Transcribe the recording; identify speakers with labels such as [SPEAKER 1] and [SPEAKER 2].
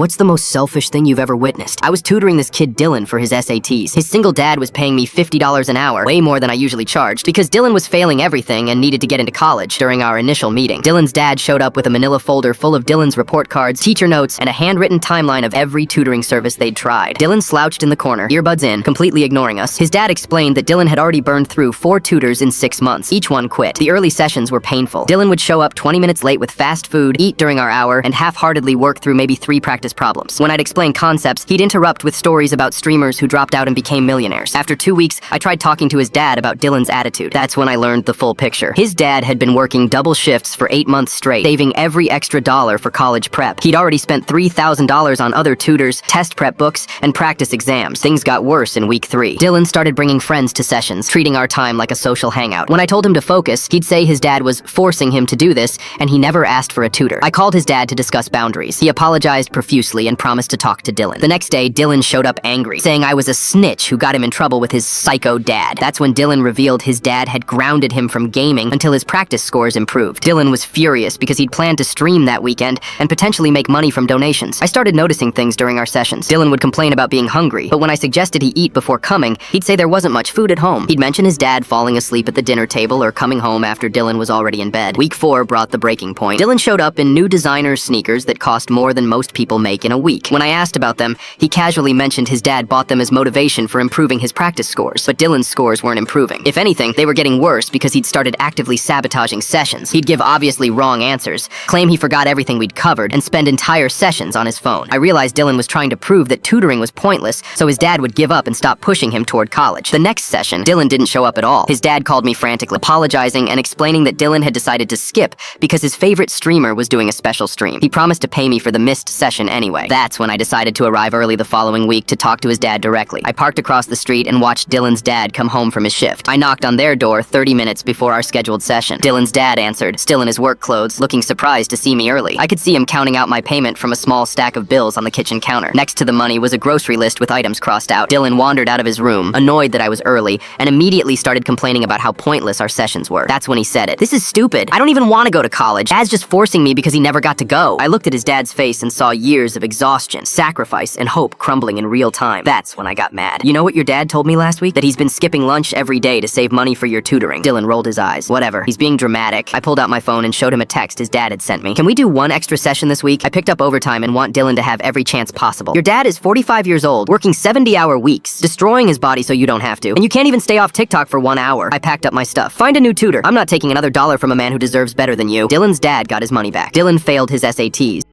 [SPEAKER 1] what's the most selfish thing you've ever witnessed? I was tutoring this kid Dylan for his SATs. His single dad was paying me $50 an hour, way more than I usually charged, because Dylan was failing everything and needed to get into college. During our initial meeting, Dylan's dad showed up with a manila folder full of Dylan's report cards, teacher notes, and a handwritten timeline of every tutoring service they'd tried. Dylan slouched in the corner, earbuds in, completely ignoring us. His dad explained that Dylan had already burned through 4 tutors in 6 months. Each one quit. The early sessions were painful. Dylan would show up 20 minutes late with fast food, eat during our hour, and half-heartedly work through maybe 3 practice problems. When I'd explain concepts, he'd interrupt with stories about streamers who dropped out and became millionaires. After 2 weeks, I tried talking to his dad about Dylan's attitude. That's when I learned the full picture. His dad had been working double shifts for 8 months straight, saving every extra dollar for college prep. He'd already spent $3,000 on other tutors, test prep books, and practice exams. Things got worse in week 3. Dylan started bringing friends to sessions, treating our time like a social hangout. When I told him to focus, he'd say his dad was forcing him to do this, and he never asked for a tutor. I called his dad to discuss boundaries. He apologized profusely and promised to talk to Dylan. The next day, Dylan showed up angry, saying I was a snitch who got him in trouble with his psycho dad. That's when Dylan revealed his dad had grounded him from gaming until his practice scores improved. Dylan was furious because he'd planned to stream that weekend and potentially make money from donations. I started noticing things during our sessions. Dylan would complain about being hungry, but when I suggested he eat before coming, he'd say there wasn't much food at home. He'd mention his dad falling asleep at the dinner table or coming home after Dylan was already in bed. Week 4 brought the breaking point. Dylan showed up in new designer sneakers that cost more than most people make in a week. When I asked about them, he casually mentioned his dad bought them as motivation for improving his practice scores. But Dylan's scores weren't improving. If anything, they were getting worse because he'd started actively sabotaging sessions. He'd give obviously wrong answers, claim he forgot everything we'd covered, and spend entire sessions on his phone. I realized Dylan was trying to prove that tutoring was pointless, so his dad would give up and stop pushing him toward college. The next session, Dylan didn't show up at all. His dad called me frantically, apologizing and explaining that Dylan had decided to skip because his favorite streamer was doing a special stream. He promised to pay me for the missed session anyway. That's when I decided to arrive early the following week to talk to his dad directly. I parked across the street and watched Dylan's dad come home from his shift. I knocked on their door 30 minutes before our scheduled session. Dylan's dad answered, still in his work clothes, looking surprised to see me early. I could see him counting out my payment from a small stack of bills on the kitchen counter. Next to the money was a grocery list with items crossed out. Dylan wandered out of his room, annoyed that I was early, and immediately started complaining about how pointless our sessions were. That's when he said it. This is stupid. I don't even want to go to college. Dad's just forcing me because he never got to go. I looked at his dad's face and saw years of exhaustion, sacrifice, and hope crumbling in real time. That's when I got mad. You know what your dad told me last week? That he's been skipping lunch every day to save money for your tutoring. Dylan rolled his eyes. Whatever. He's being dramatic. I pulled out my phone and showed him a text his dad had sent me. Can we do 1 extra session this week? I picked up overtime and want Dylan to have every chance possible. Your dad is 45 years old, working 70-hour weeks, destroying his body so you don't have to. And you can't even stay off TikTok for 1 hour. I packed up my stuff. Find a new tutor. I'm not taking another dollar from a man who deserves better than you. Dylan's dad got his money back. Dylan failed his SATs.